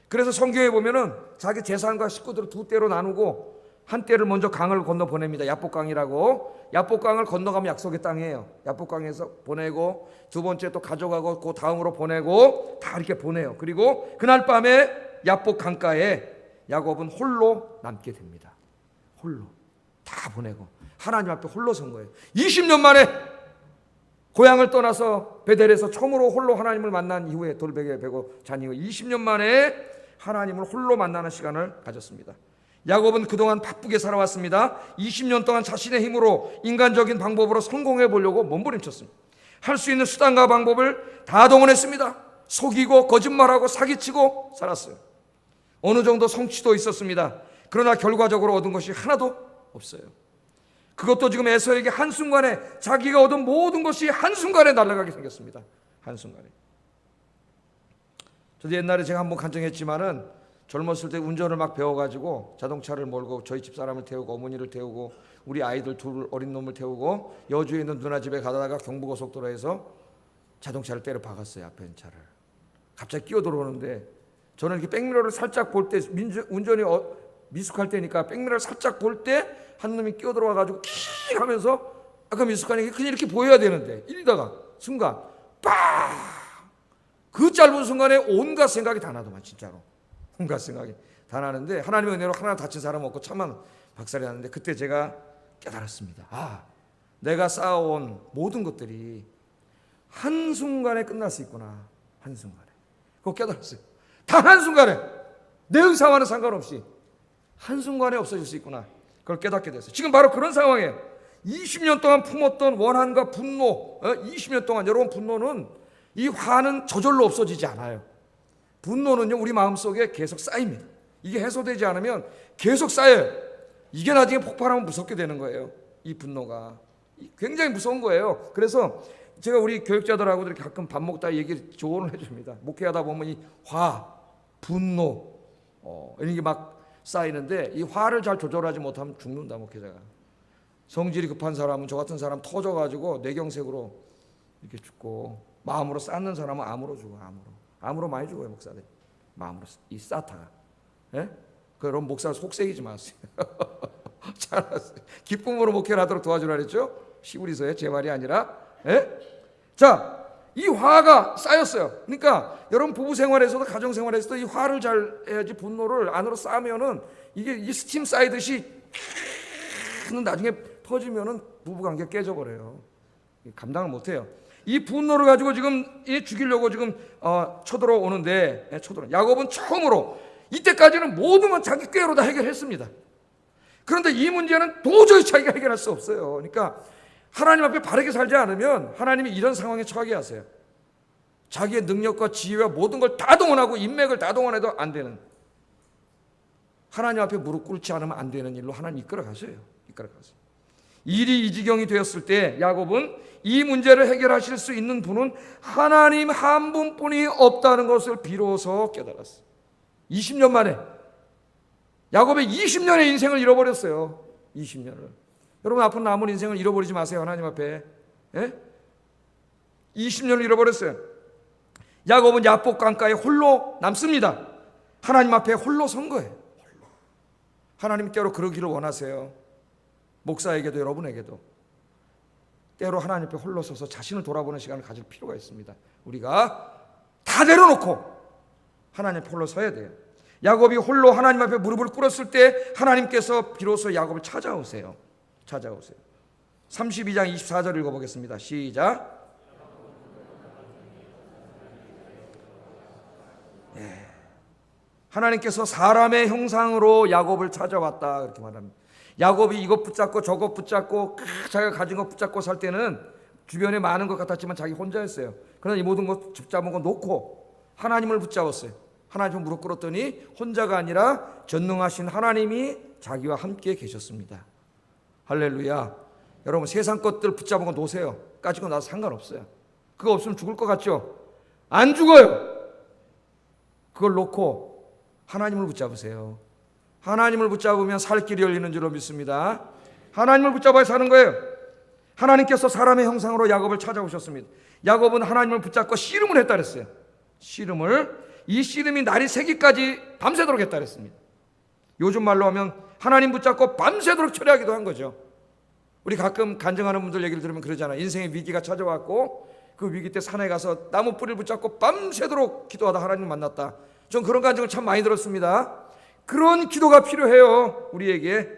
[SPEAKER 1] 그래서 성경에 보면은 자기 재산과 식구들을 두 떼로 나누고 한 떼를 먼저 강을 건너 보냅니다. 야복강이라고. 야복강을 건너가면 약속의 땅이에요. 야복강에서 보내고 두 번째 또 가져가고 그 다음으로 보내고 다 이렇게 보내요. 그리고 그날 밤에 야복강가에 야곱은 홀로 남게 됩니다. 홀로 다 보내고 하나님 앞에 홀로 선 거예요. 20년 만에 고향을 떠나서 베델에서 처음으로 홀로 하나님을 만난 이후에, 돌베개에 베고 잔 이후 20년 만에 하나님을 홀로 만나는 시간을 가졌습니다. 야곱은 그동안 바쁘게 살아왔습니다. 20년 동안 자신의 힘으로 인간적인 방법으로 성공해 보려고 몸부림쳤습니다. 할 수 있는 수단과 방법을 다 동원했습니다. 속이고 거짓말하고 사기치고 살았어요. 어느 정도 성취도 있었습니다. 그러나 결과적으로 얻은 것이 하나도 없어요. 그것도 지금 에서에게 한순간에 자기가 얻은 모든 것이 한순간에 날아가게 생겼습니다. 한순간에. 저도 옛날에 제가 한번 간증했지만은 젊었을 때 운전을 막 배워가지고 자동차를 몰고 저희 집 사람을 태우고 어머니를 태우고 우리 아이들 둘 어린 놈을 태우고 여주에 있는 누나 집에 가다가 경부고속도로에서 자동차를 때려 박았어요. 앞에 있는 차를. 갑자기 끼어 들어오는데 저는 이렇게 백미러를 살짝 볼 때, 운전이 미숙할 때니까 백미러를 살짝 볼 때 한 놈이 끼어 들어와가지고 킥 하면서 아까 미숙하니까 그냥 이렇게 보여야 되는데 이러다가 순간 빡! 그 짧은 순간에 온갖 생각이 다 나더만. 진짜로 온갖 생각이 다 나는데 하나님의 은혜로 하나 다친 사람 없고 참만 박살이 났는데, 그때 제가 깨달았습니다. 내가 쌓아온 모든 것들이 한순간에 끝날 수 있구나. 한순간에. 그거 깨달았어요. 단 한순간에 내 의사와는 상관없이 한순간에 없어질 수 있구나. 그걸 깨닫게 됐어요. 지금 바로 그런 상황이에요. 20년 동안 품었던 원한과 분노, 20년 동안, 여러분 분노는, 이 화는 저절로 없어지지 않아요. 분노는요 우리 마음속에 계속 쌓입니다. 이게 해소되지 않으면 계속 쌓여요. 이게 나중에 폭발하면 무섭게 되는 거예요. 이 분노가 굉장히 무서운 거예요. 그래서 제가 우리 교육자들하고 이렇게 가끔 밥 먹다 조언을 해줍니다. 목회하다 보면 이 화, 분노 이런 게 막 쌓이는데, 이 화를 잘 조절하지 못하면 죽는다. 목회자가. 성질이 급한 사람은, 저 같은 사람 터져가지고 뇌경색으로 이렇게 죽고, 마음으로 쌓는 사람은 암으로 죽어. 암으로 많이 죽어요. 목사들 마음으로 이 쌓다가. 그럼 목사 속색이지 마세요. 잘했어요. 기쁨으로 목회를 하도록 도와주라 그랬죠. 시우리서의 제 말이 아니라. 자, 이 화가 쌓였어요. 그러니까 여러분 부부 생활에서도 가정 생활에서도 이 화를 잘 해야지, 분노를 안으로 쌓으면은 이게 이 스팀 쌓이듯이 나중에 퍼지면은 부부 관계 깨져버려요. 감당을 못해요. 이 분노를 가지고 지금 죽이려고 지금 쳐들어오는데, 야곱은 처음으로 이때까지는 모든 건 자기 꾀로 다 해결했습니다. 그런데 이 문제는 도저히 자기가 해결할 수 없어요. 그러니까 하나님 앞에 바르게 살지 않으면 하나님이 이런 상황에 처하게 하세요. 자기의 능력과 지혜와 모든 걸 다 동원하고 인맥을 다 동원해도 안 되는, 하나님 앞에 무릎 꿇지 않으면 안 되는 일로 하나님 이끌어가세요. 일이 이 지경이 되었을 때 야곱은 이 문제를 해결하실 수 있는 분은 하나님 한 분뿐이 없다는 것을 비로소 깨달았어요. 20년 만에 야곱의 20년의 인생을 잃어버렸어요. 20년을. 여러분 앞으로 남은 인생을 잃어버리지 마세요. 하나님 앞에. 20년을 잃어버렸어요. 야곱은 야복 강가에 홀로 남습니다. 하나님 앞에 홀로 선 거예요. 하나님 때로 그러기를 원하세요. 목사에게도 여러분에게도 때로 하나님 앞에 홀로 서서 자신을 돌아보는 시간을 가질 필요가 있습니다. 우리가 다 내려놓고 하나님 앞에 홀로 서야 돼요. 야곱이 홀로 하나님 앞에 무릎을 꿇었을 때 하나님께서 비로소 야곱을 찾아오세요. 32장 24절 읽어보겠습니다. 시작. 하나님께서 사람의 형상으로 야곱을 찾아왔다 그렇게 말합니다. 야곱이 이것 붙잡고 저것 붙잡고 자기가 가진 것 붙잡고 살 때는 주변에 많은 것 같았지만 자기 혼자였어요. 그러나 이 모든 것 붙잡은 거 놓고 하나님을 붙잡았어요. 하나님을 무릎 꿇었더니 혼자가 아니라 전능하신 하나님이 자기와 함께 계셨습니다. 할렐루야. 여러분 세상 것들 붙잡은 거 놓으세요. 가지고 나서 상관없어요. 그거 없으면 죽을 것 같죠? 안 죽어요. 그걸 놓고 하나님을 붙잡으세요. 하나님을 붙잡으면 살 길이 열리는 줄로 믿습니다. 하나님을 붙잡아야 사는 거예요. 하나님께서 사람의 형상으로 야곱을 찾아오셨습니다. 야곱은 하나님을 붙잡고 씨름을 했다 그랬어요. 이 씨름이 날이 새기까지 밤새도록 했다 그랬습니다. 요즘 말로 하면 하나님 붙잡고 밤새도록 처리하기도 한 거죠. 우리 가끔 간증하는 분들 얘기를 들으면 그러잖아요. 인생의 위기가 찾아왔고 그 위기 때 산에 가서 나무 뿌리를 붙잡고 밤새도록 기도하다 하나님을 만났다. 전 그런 간증을 참 많이 들었습니다. 그런 기도가 필요해요. 우리에게.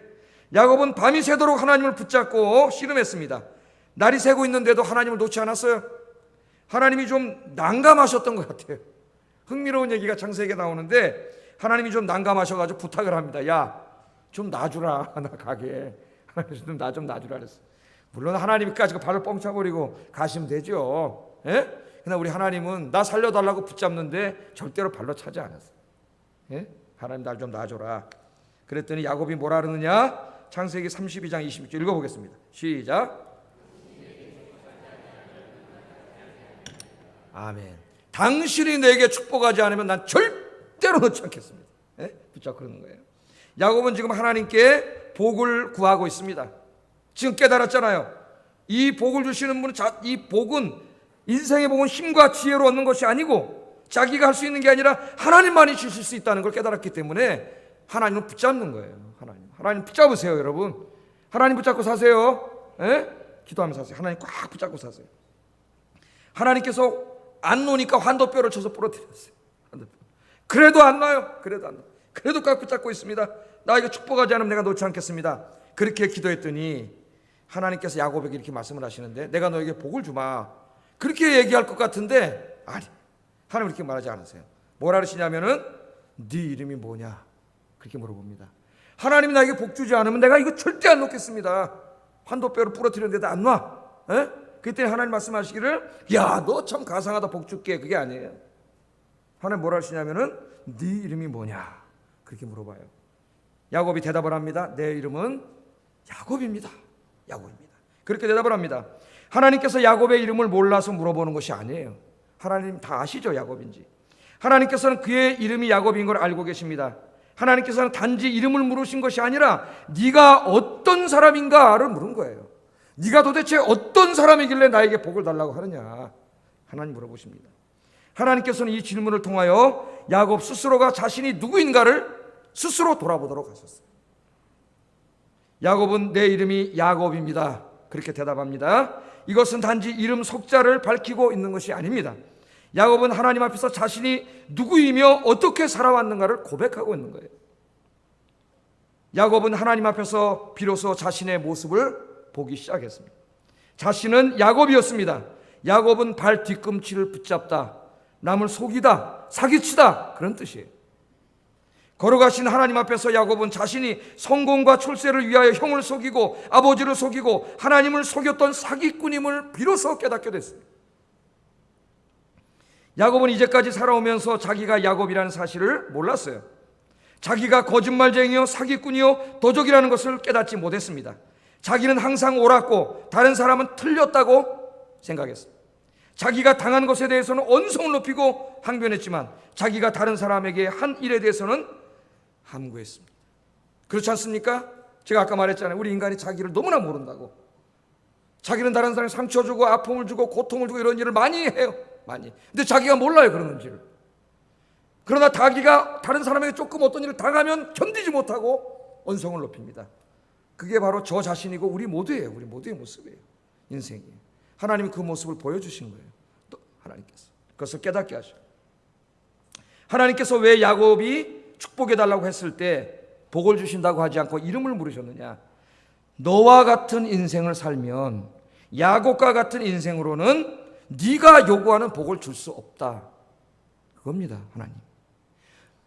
[SPEAKER 1] 야곱은 밤이 새도록 하나님을 붙잡고 씨름했습니다. 날이 새고 있는데도 하나님을 놓지 않았어요. 하나님이 좀 난감하셨던 것 같아요. 흥미로운 얘기가 창세기에 나오는데 하나님이 좀 난감하셔가지고 부탁을 합니다. 야, 좀 놔주라. 나 가게. 하나님 좀 놔주라 그랬어. 물론 하나님까지 발을 뻥 차버리고 가시면 되죠. 그러나 우리 하나님은 나 살려달라고 붙잡는데 절대로 발로 차지 않았어요. 하나님 날 좀 놔줘라. 그랬더니 야곱이 뭐라 그러느냐? 창세기 32장 26절 읽어보겠습니다. 시작. 아멘. 당신이 내게 축복하지 않으면 난 절대로 놓지 않겠습니다. 붙잡고 그러는 거예요. 야곱은 지금 하나님께 복을 구하고 있습니다. 지금 깨달았잖아요. 이 복을 주시는 분은 이 복은 인생의 복은 힘과 지혜로 얻는 것이 아니고 자기가 할 수 있는 게 아니라 하나님만이 주실 수 있다는 걸 깨달았기 때문에 하나님을 붙잡는 거예요. 하나님 붙잡으세요, 여러분. 하나님 붙잡고 사세요. 기도하면서 사세요. 하나님 꽉 붙잡고 사세요. 하나님께서 안 놓으니까 환도뼈를 쳐서 부러뜨렸어요. 그래도 안 놔요. 그래도 꽉 붙잡고 있습니다. 나에게 축복하지 않으면 내가 놓지 않겠습니다. 그렇게 기도했더니 하나님께서 야곱에게 이렇게 말씀을 하시는데 내가 너에게 복을 주마. 그렇게 얘기할 것 같은데 아니, 하나님 그렇게 말하지 않으세요. 뭐라 그러시냐면은 네 이름이 뭐냐 그렇게 물어봅니다. 하나님이 나에게 복 주지 않으면 내가 이거 절대 안 놓겠습니다. 환도뼈를 부러뜨렸는데도 안 놔. 그때 하나님 말씀하시기를 야, 너 참 가상하다, 복 줄게. 그게 아니에요. 하나님 뭐라 하시냐면은 네 이름이 뭐냐 그렇게 물어봐요. 야곱이 대답을 합니다. 내 이름은 야곱입니다. 그렇게 대답을 합니다. 하나님께서 야곱의 이름을 몰라서 물어보는 것이 아니에요. 하나님 다 아시죠, 야곱인지. 하나님께서는 그의 이름이 야곱인 걸 알고 계십니다. 하나님께서는 단지 이름을 물으신 것이 아니라 네가 어떤 사람인가를 물은 거예요. 네가 도대체 어떤 사람이길래 나에게 복을 달라고 하느냐 하나님 물어보십니다. 하나님께서는 이 질문을 통하여 야곱 스스로가 자신이 누구인가를 스스로 돌아보도록 하셨어요. 야곱은 내 이름이 야곱입니다. 그렇게 대답합니다. 이것은 단지 이름 속자를 밝히고 있는 것이 아닙니다. 야곱은 하나님 앞에서 자신이 누구이며 어떻게 살아왔는가를 고백하고 있는 거예요. 야곱은 하나님 앞에서 비로소 자신의 모습을 보기 시작했습니다. 자신은 야곱이었습니다. 야곱은 발 뒤꿈치를 붙잡다, 남을 속이다, 사기치다, 그런 뜻이에요. 걸어가신 하나님 앞에서 야곱은 자신이 성공과 출세를 위하여 형을 속이고 아버지를 속이고 하나님을 속였던 사기꾼임을 비로소 깨닫게 됐습니다. 야곱은 이제까지 살아오면서 자기가 야곱이라는 사실을 몰랐어요. 자기가 거짓말쟁이요, 사기꾼이요, 도적이라는 것을 깨닫지 못했습니다. 자기는 항상 옳았고 다른 사람은 틀렸다고 생각했습니다. 자기가 당한 것에 대해서는 언성을 높이고 항변했지만 자기가 다른 사람에게 한 일에 대해서는 함구했습니다. 그렇지 않습니까? 제가 아까 말했잖아요. 우리 인간이 자기를 너무나 모른다고. 자기는 다른 사람에게 상처 주고 아픔을 주고 고통을 주고 이런 일을 많이 해요. 많이. 근데 자기가 몰라요, 그러는지를. 그러나 자기가 다른 사람에게 조금 어떤 일을 당하면 견디지 못하고 언성을 높입니다. 그게 바로 저 자신이고 우리 모두예요. 우리 모두의 모습이에요. 인생이에요. 하나님이 그 모습을 보여주신 거예요. 또 하나님께서 그것을 깨닫게 하셔요. 하나님께서 왜 야곱이 축복해달라고 했을 때 복을 주신다고 하지 않고 이름을 물으셨느냐? 너와 같은 인생을 살면, 야곱과 같은 인생으로는 네가 요구하는 복을 줄 수 없다. 그겁니다. 하나님,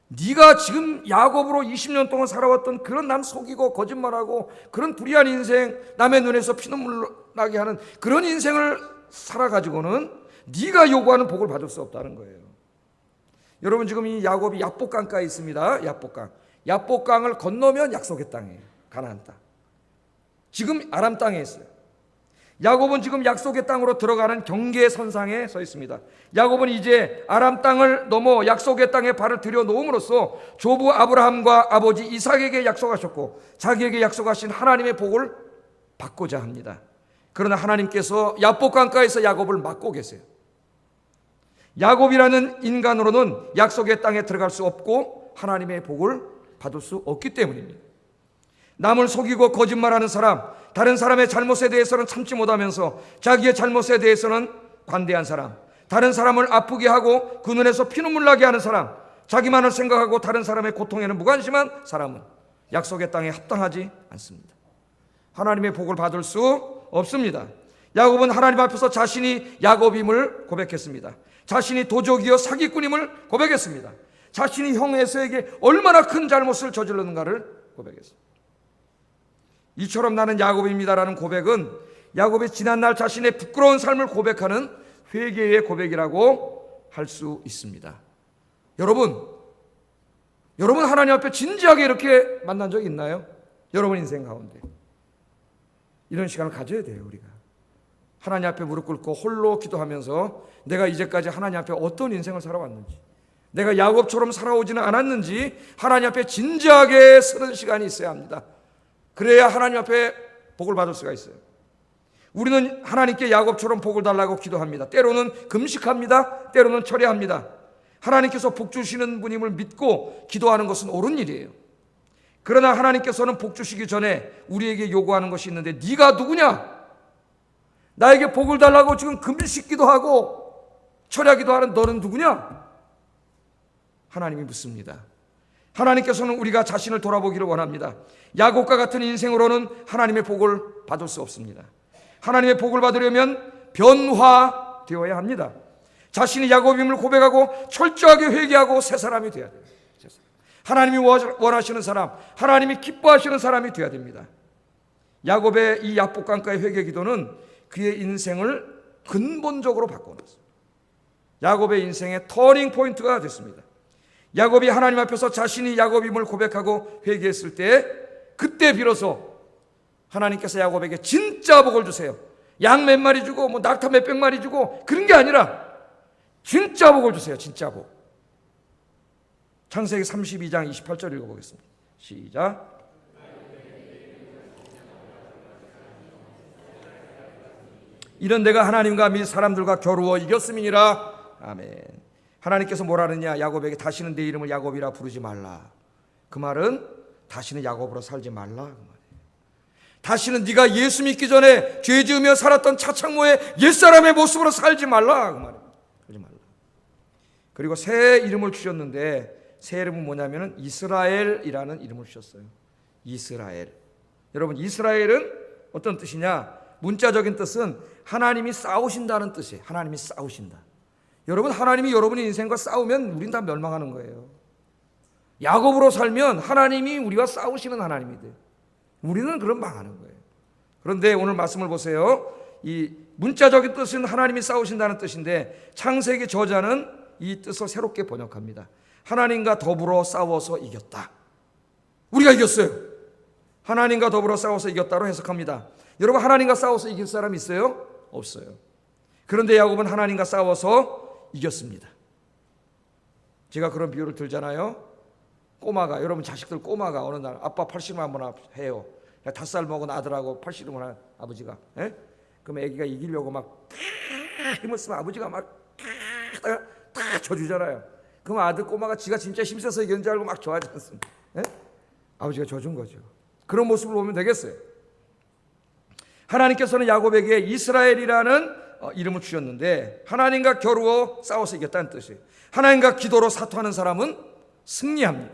[SPEAKER 1] 네가 지금 야곱으로 20년 동안 살아왔던 그런 남 속이고 거짓말하고 그런 불의한 인생, 남의 눈에서 피눈물 나게 하는 그런 인생을 살아가지고는 네가 요구하는 복을 받을 수 없다는 거예요. 여러분, 지금 이 야곱이 야복강가에 있습니다. 야복강을 건너면 약속의 땅이에요. 가나안 땅. 지금 아람 땅에 있어요. 야곱은 지금 약속의 땅으로 들어가는 경계선상에 서 있습니다. 야곱은 이제 아람 땅을 넘어 약속의 땅에 발을 들여놓음으로써 조부 아브라함과 아버지 이삭에게 약속하셨고 자기에게 약속하신 하나님의 복을 받고자 합니다. 그러나 하나님께서 야복강가에서 야곱을 막고 계세요. 야곱이라는 인간으로는 약속의 땅에 들어갈 수 없고 하나님의 복을 받을 수 없기 때문입니다. 남을 속이고 거짓말하는 사람, 다른 사람의 잘못에 대해서는 참지 못하면서 자기의 잘못에 대해서는 관대한 사람, 다른 사람을 아프게 하고 그 눈에서 피눈물 나게 하는 사람, 자기만을 생각하고 다른 사람의 고통에는 무관심한 사람은 약속의 땅에 합당하지 않습니다. 하나님의 복을 받을 수 없습니다. 야곱은 하나님 앞에서 자신이 야곱임을 고백했습니다. 자신이 도적이요 사기꾼임을 고백했습니다. 자신이 형 에서에게 얼마나 큰 잘못을 저질렀는가를 고백했습니다. 이처럼 나는 야곱입니다라는 고백은 야곱의 지난날 자신의 부끄러운 삶을 고백하는 회개의 고백이라고 할 수 있습니다. 여러분 하나님 앞에 진지하게 이렇게 만난 적 있나요? 여러분 인생 가운데 이런 시간을 가져야 돼요. 우리가 하나님 앞에 무릎 꿇고 홀로 기도하면서 내가 이제까지 하나님 앞에 어떤 인생을 살아왔는지, 내가 야곱처럼 살아오지는 않았는지 하나님 앞에 진지하게 서는 시간이 있어야 합니다. 그래야 하나님 앞에 복을 받을 수가 있어요. 우리는 하나님께 야곱처럼 복을 달라고 기도합니다. 때로는 금식합니다. 때로는 철야합니다. 하나님께서 복 주시는 분임을 믿고 기도하는 것은 옳은 일이에요. 그러나 하나님께서는 복 주시기 전에 우리에게 요구하는 것이 있는데 네가 누구냐? 나에게 복을 달라고 지금 금식기도 하고 철야기도 하는 너는 누구냐? 하나님이 묻습니다. 하나님께서는 우리가 자신을 돌아보기를 원합니다. 야곱과 같은 인생으로는 하나님의 복을 받을 수 없습니다. 하나님의 복을 받으려면 변화되어야 합니다. 자신이 야곱임을 고백하고 철저하게 회개하고 새 사람이 되어야 돼요. 하나님이 원하시는 사람, 하나님이 기뻐하시는 사람이 되어야 됩니다. 야곱의 이 야복강가의 회개 기도는 그의 인생을 근본적으로 바꿔놨습니다. 야곱의 인생의 터닝 포인트가 됐습니다. 야곱이 하나님 앞에서 자신이 야곱임을 고백하고 회개했을 때 그때 비로소 하나님께서 야곱에게 진짜 복을 주세요. 양 몇 마리 주고 낙타 몇백 마리 주고 그런 게 아니라 진짜 복을 주세요. 진짜 복. 창세기 32장 28절 읽어보겠습니다. 시작. 이런 내가 하나님과 및 사람들과 겨루어 이겼음이니라. 아멘. 하나님께서 뭐라느냐? 야곱에게 다시는 내 이름을 야곱이라 부르지 말라. 그 말은 다시는 야곱으로 살지 말라 그 말이에요. 다시는 네가 예수 믿기 전에 죄 지으며 살았던 차창모의 옛사람의 모습으로 살지 말라 그 말이에요. 그러지 말라. 그리고 새 이름을 주셨는데 새 이름은 뭐냐면은 이스라엘이라는 이름을 주셨어요. 이스라엘. 여러분, 이스라엘은 어떤 뜻이냐? 문자적인 뜻은 하나님이 싸우신다는 뜻이에요. 하나님이 싸우신다. 여러분, 하나님이 여러분의 인생과 싸우면 우린 다 멸망하는 거예요. 야곱으로 살면 하나님이 우리와 싸우시는 하나님이 돼요. 우리는 그럼 망하는 거예요. 그런데 오늘 말씀을 보세요. 이 문자적인 뜻은 하나님이 싸우신다는 뜻인데 창세기 저자는 이 뜻을 새롭게 번역합니다. 하나님과 더불어 싸워서 이겼다. 우리가 이겼어요. 하나님과 더불어 싸워서 이겼다로 해석합니다. 여러분, 하나님과 싸워서 이길 사람 있어요? 없어요. 그런데 야곱은 하나님과 싸워서 이겼습니다. 제가 그런 비유를 들잖아요. 꼬마가, 여러분 자식들 꼬마가 어느 날 아빠 팔씨름 한번 해요. 5살 먹은 아들하고 팔씨름을 한 아버지가. 그럼 애기가 이기려고 막 힘을 쓰면 아버지가 막 다 져주잖아요. 그럼 아들 꼬마가 지가 진짜 힘써서 이겼는 줄 알고 막 좋아하지 않습니까? 아버지가 져준 거죠. 그런 모습을 보면 되겠어요. 하나님께서는 야곱에게 이스라엘이라는 이름을 주셨는데 하나님과 겨루어 싸워서 이겼다는 뜻이에요. 하나님과 기도로 사투하는 사람은 승리합니다.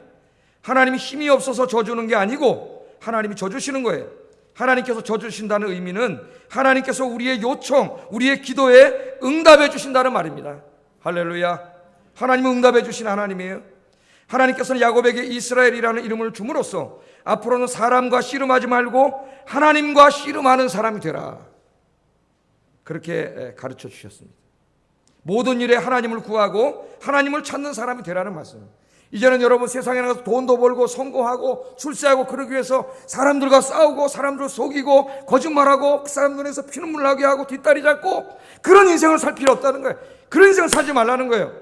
[SPEAKER 1] 하나님이 힘이 없어서 져주는 게 아니고 하나님이 져주시는 거예요. 하나님께서 져주신다는 의미는 하나님께서 우리의 요청, 우리의 기도에 응답해 주신다는 말입니다. 할렐루야. 하나님은 응답해 주신 하나님이에요. 하나님께서는 야곱에게 이스라엘이라는 이름을 줌으로써 앞으로는 사람과 씨름하지 말고 하나님과 씨름하는 사람이 되라, 그렇게 가르쳐 주셨습니다. 모든 일에 하나님을 구하고 하나님을 찾는 사람이 되라는 말씀입니다. 이제는 여러분 세상에 나가서 돈도 벌고 성공하고 출세하고 그러기 위해서 사람들과 싸우고 사람들을 속이고 거짓말하고 그 사람 눈에서 피눈물 나게 하고 뒷다리 잡고 그런 인생을 살 필요 없다는 거예요. 그런 인생을 살지 말라는 거예요.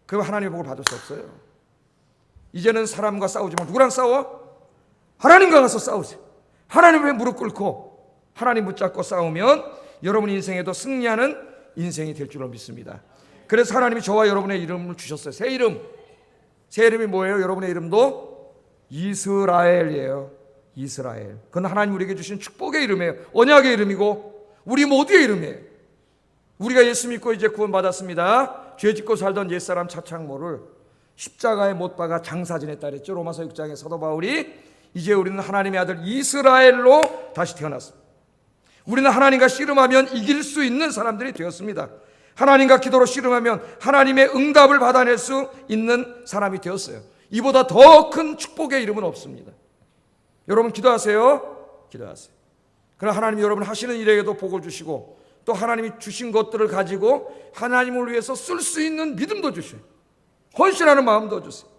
[SPEAKER 1] 그럼 하나님의 복을 받을 수 없어요. 이제는 사람과 싸우지 말고 누구랑 싸워? 하나님과 가서 싸우세요. 하나님의 무릎 꿇고 하나님 붙잡고 싸우면 여러분 인생에도 승리하는 인생이 될 줄로 믿습니다. 그래서 하나님이 저와 여러분의 이름을 주셨어요. 새 이름. 새 이름이 뭐예요? 여러분의 이름도 이스라엘이에요. 이스라엘. 그건 하나님 우리에게 주신 축복의 이름이에요. 언약의 이름이고 우리 모두의 이름이에요. 우리가 예수 믿고 이제 구원받았습니다. 죄 짓고 살던 옛사람 차창모를 십자가에 못 박아 장사 지냈다 그랬죠. 로마서 6장에 사도 바울이 이제 우리는 하나님의 아들 이스라엘로 다시 태어났습니다. 우리는 하나님과 씨름하면 이길 수 있는 사람들이 되었습니다. 하나님과 기도로 씨름하면 하나님의 응답을 받아낼 수 있는 사람이 되었어요. 이보다 더 큰 축복의 이름은 없습니다. 여러분 기도하세요. 기도하세요. 그러나 하나님이 여러분 하시는 일에게도 복을 주시고 또 하나님이 주신 것들을 가지고 하나님을 위해서 쓸 수 있는 믿음도 주셔요. 헌신하는 마음도 주세요.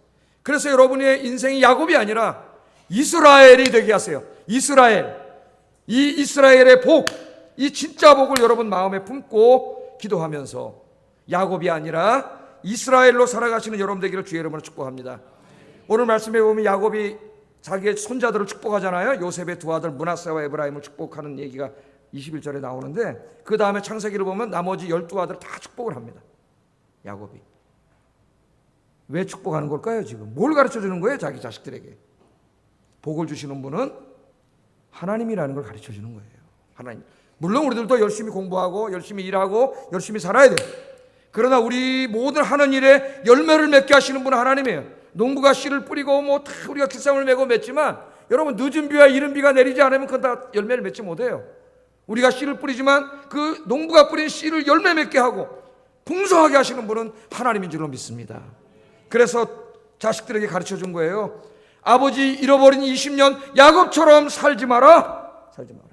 [SPEAKER 1] 그래서 여러분의 인생이 야곱이 아니라 이스라엘이 되게 하세요. 이스라엘. 이 이스라엘의 복, 이 진짜 복을 여러분 마음에 품고 기도하면서 야곱이 아니라 이스라엘로 살아가시는 여러분 되기를 주의 이름으로 축복합니다. 오늘 말씀에 보면 야곱이 자기의 손자들을 축복하잖아요. 요셉의 두 아들 므낫세와 에브라임을 축복하는 얘기가 21절에 나오는데 그 다음에 창세기를 보면 나머지 12아들 다 축복을 합니다. 야곱이. 왜 축복하는 걸까요? 지금 뭘 가르쳐 주는 거예요? 자기 자식들에게. 복을 주시는 분은 하나님이라는 걸 가르쳐 주는 거예요. 하나님. 물론 우리들도 열심히 공부하고 열심히 일하고 열심히 살아야 돼요. 그러나 우리 모든 하는 일에 열매를 맺게 하시는 분은 하나님이에요. 농부가 씨를 뿌리고 뭐 다 우리가 기상을 메고 맺지만 여러분 늦은 비와 이른 비가 내리지 않으면 그건 다 열매를 맺지 못해요. 우리가 씨를 뿌리지만 그 농부가 뿌린 씨를 열매 맺게 하고 풍성하게 하시는 분은 하나님인 줄로 믿습니다. 그래서 자식들에게 가르쳐 준 거예요. 아버지 잃어버린 20년 야곱처럼 살지 마라. 살지 마라.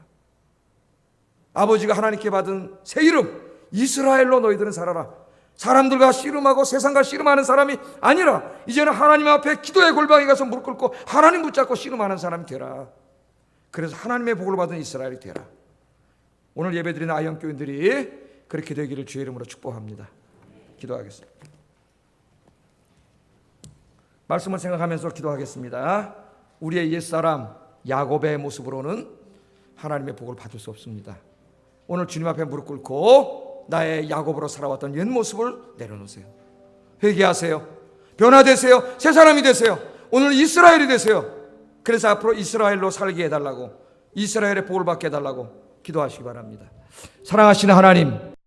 [SPEAKER 1] 아버지가 하나님께 받은 새 이름 이스라엘로 너희들은 살아라. 사람들과 씨름하고 세상과 씨름하는 사람이 아니라 이제는 하나님 앞에 기도의 골방에 가서 무릎 꿇고 하나님 붙잡고 씨름하는 사람이 되라. 그래서 하나님의 복을 받은 이스라엘이 되라. 오늘 예배드리는 아이언교인들이 그렇게 되기를 주의 이름으로 축복합니다. 기도하겠습니다. 말씀을 생각하면서 기도하겠습니다. 우리의 옛사람 야곱의 모습으로는 하나님의 복을 받을 수 없습니다. 오늘 주님 앞에 무릎 꿇고 나의 야곱으로 살아왔던 옛 모습을 내려놓으세요. 회개하세요. 변화되세요. 새 사람이 되세요. 오늘 이스라엘이 되세요. 그래서 앞으로 이스라엘로 살게 해달라고, 이스라엘의 복을 받게 해달라고 기도하시기 바랍니다. 사랑하시는 하나님,